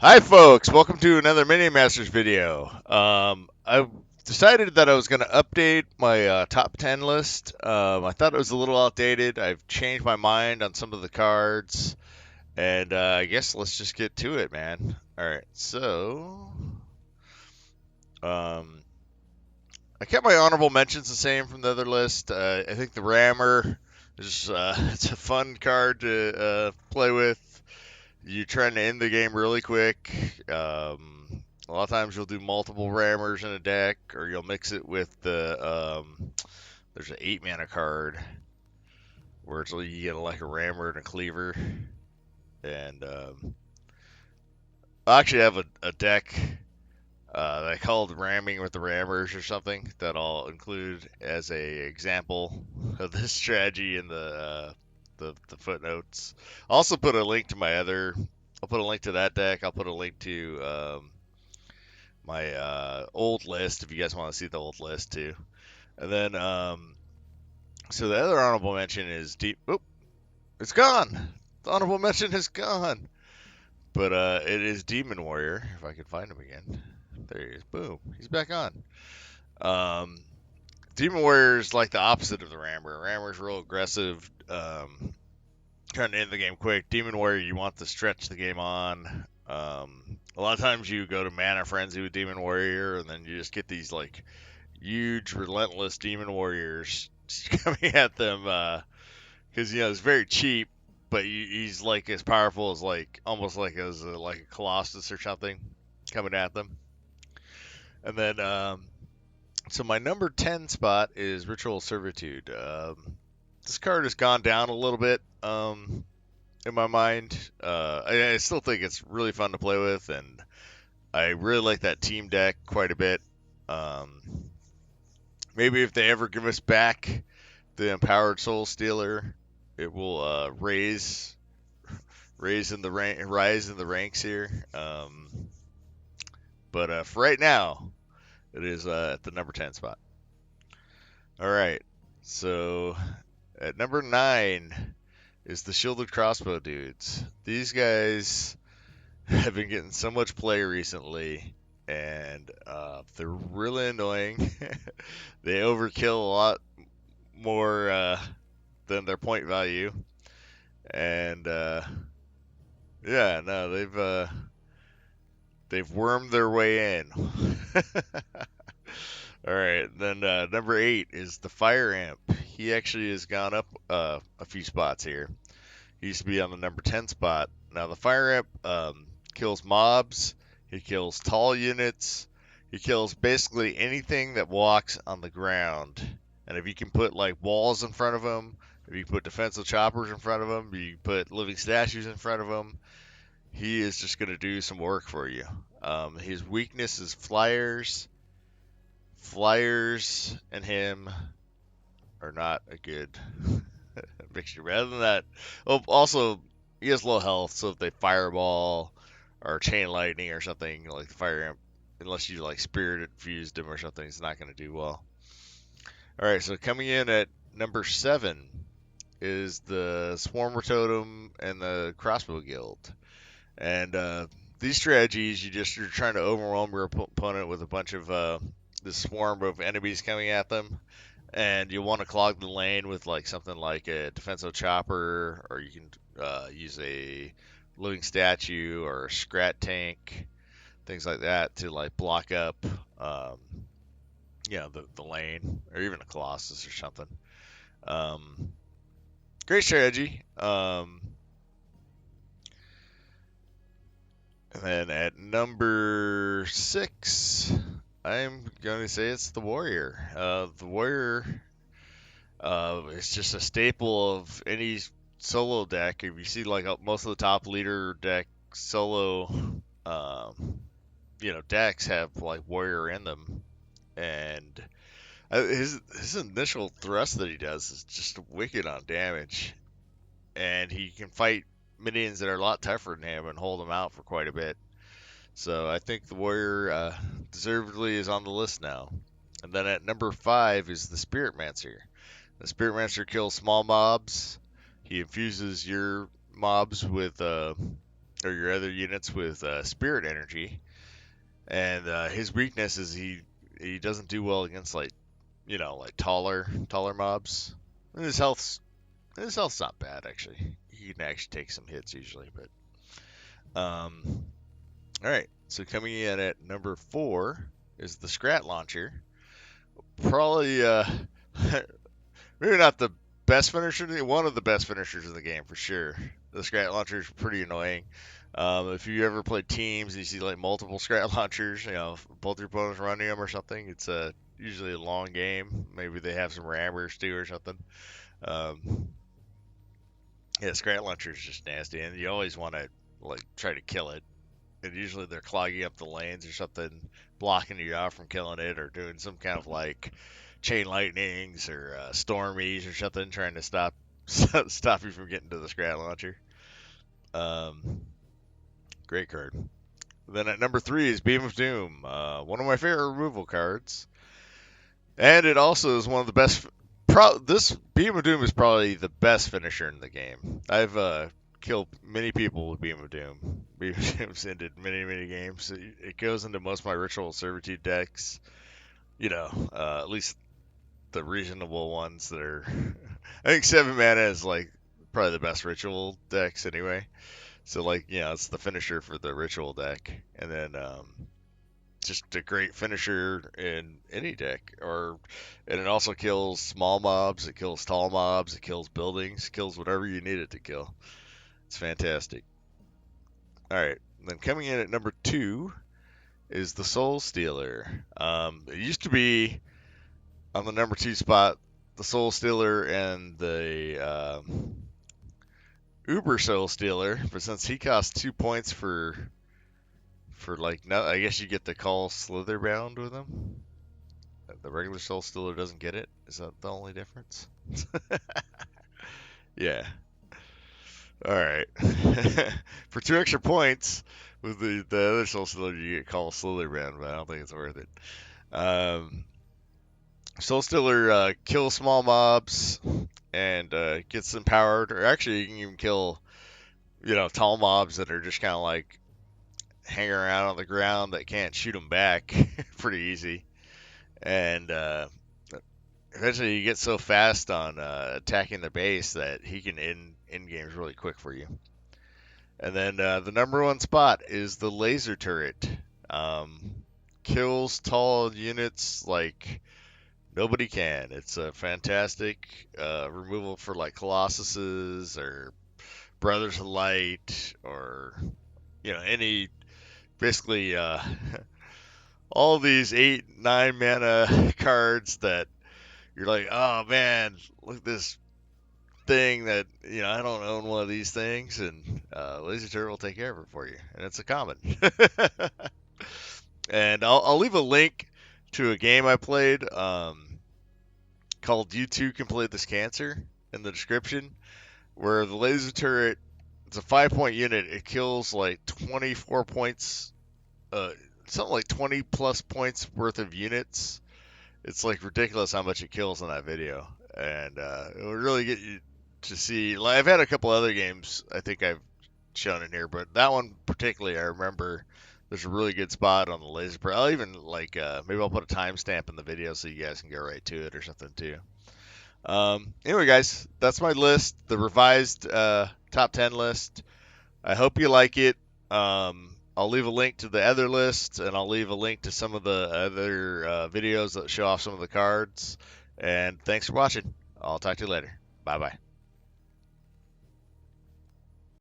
Hi folks, welcome to another Minion Masters video. I decided that I was going to update my top 10 list. I thought it was a little outdated. I've changed my mind on some of the cards, and I guess let's just get to it, man. Alright, so um, I kept my honorable mentions the same from the other list. I think the Rammer is it's a fun card to play with. You're trying to end the game really quick. A lot of times you'll do multiple rammers in a deck, or you'll mix it with there's an 8 mana card where it's like you get like a rammer and a cleaver. And I actually have a deck that I called ramming with the rammers or something that I'll include as a example of this strategy in the footnotes. I'll also put a link to my other. I'll put a link to that deck. I'll put a link to my old list if you guys want to see the old list too. And then so the other honorable mention is deep. Oop, it's gone. The honorable mention is gone. But it is Demon Warrior. If I can find him again, there he is. Boom, he's back on. Demon Warrior is like the opposite of the Rammer. Rammer's real aggressive, trying to end the game quick. Demon Warrior, you want to stretch the game on. A lot of times you go to Mana Frenzy with Demon Warrior, and then you just get these like huge, relentless Demon Warriors coming at them because it's very cheap, but he's like as powerful as like almost like as like a Colossus or something coming at them. And then so my number 10 spot is Ritual Servitude. This card has gone down a little bit in my mind. I still think it's really fun to play with, and I really like that team deck quite a bit. Maybe if they ever give us back the Empowered Soul Stealer, it will rise in the ranks here. But for right now, it is at the number 10 spot. All right, so at number 9 is the Shielded Crossbow dudes. These guys have been getting so much play recently, and they're really annoying. They overkill a lot more than their point value, and yeah, no, they've wormed their way in. All right, then number 8 is the Fire Imp. He actually has gone up a few spots here. He used to be on the number 10 spot. Now the Fire Imp kills mobs. He kills tall units. He kills basically anything that walks on the ground. And if you can put like walls in front of him, if you put defensive choppers in front of him, you put living statues in front of him, he is just going to do some work for you. His weakness is flyers. Flyers and him are not a good mixture. Rather than that, oh, also he has low health, so if they fireball or chain lightning or something like the Fire Imp, unless you like spirit infused him or something, it's not going to do well. All right, so coming in at number 7 is the Swarmer Totem and the Crossbow Guild. And these strategies, you're trying to overwhelm your opponent with a bunch of this swarm of enemies coming at them, and you want to clog the lane with like something like a defensive chopper, or you can use a living statue or a scrat tank, things like that to like block up, the lane, or even a colossus or something. Great strategy. And then at number 6, I'm going to say it's the Warrior. The Warrior is just a staple of any solo deck. If you see like most of the top leader deck solo, decks have like Warrior in them, and his initial thrust that he does is just wicked on damage, and he can fight minions that are a lot tougher than him and hold them out for quite a bit. So I think the Warrior deservedly is on the list now. And then at number 5 is the Spirit Mancer. The Spirit Mancer kills small mobs. He infuses your mobs with or your other units with spirit energy. And his weakness is he doesn't do well against like like taller mobs. And his health's not bad actually. He can actually take some hits usually, but all right. So coming in at number 4 is the Scrat Launcher. Probably maybe not the best finisher, one of the best finishers in the game for sure. The Scrat Launcher is pretty annoying. If you ever play teams and you see like multiple Scrat Launchers, both your opponents running them or something, it's usually a long game. Maybe they have some rammers too or something. Um, yeah, Scrat Launcher is just nasty, and you always want to like try to kill it. And usually they're clogging up the lanes or something, blocking you out from killing it, or doing some kind of like chain lightnings or stormies or something, trying to stop you from getting to the Scrat Launcher. Um, Great card. Then at number 3 is Beam of Doom, one of my favorite removal cards, and it also is one of the best. This Beam of Doom is probably the best finisher in the game. I've killed many people with Beam of Doom. Beam of Doom's ended many games. It goes into most of my Ritual Servitude decks. At least the reasonable ones that are. I think 7 mana is like probably the best Ritual decks anyway. So like it's the finisher for the Ritual deck, and then just a great finisher in any deck. And it also kills small mobs, it kills tall mobs, it kills buildings, it kills whatever you need it to kill. It's fantastic. All right, then coming in at number 2 is the Soul Stealer. It used to be on the number 2 spot, the Soul Stealer and the Uber Soul Stealer, but since he costs 2 points for like no, I guess you get the call Slitherbound with him. The regular Soul Stealer doesn't get it. Is that the only difference? Yeah. All right. For 2 extra points with the other Soul Stealer, you get call Slitherbound, but I don't think it's worth it. Soul Stealer kills small mobs and gets empowered, or actually you can even kill tall mobs that are just kind of like hanging around on the ground that can't shoot them back pretty easy. And eventually you get so fast on attacking the base that he can end games really quick for you. And then the number 1 spot is the Laser Turret. Kills tall units like nobody can. It's a fantastic removal for like Colossuses or Brothers of Light, or any basically all these 8-9 mana cards that you're like, oh man, look at this thing that I don't own one of these things, and Laser Turret will take care of it for you, and it's a common. And I'll leave a link to a game I played called "You Too Can Play This Cancer" in the description, where the Laser Turret, it's a 5-point unit. It kills like 24 points, something like 20 plus points worth of units. It's like ridiculous how much it kills in that video, and it would really get you to see. Like, I've had a couple other games I think I've shown in here, but that one particularly, I remember there's a really good spot on the laser. I'll even like maybe I'll put a timestamp in the video so you guys can go right to it or something too. Anyway, guys, that's my list, the revised top 10 list. I hope you like it. I'll leave a link to the other list, and I'll leave a link to some of the other videos that show off some of the cards. And thanks for watching. I'll talk to you later. Bye-bye.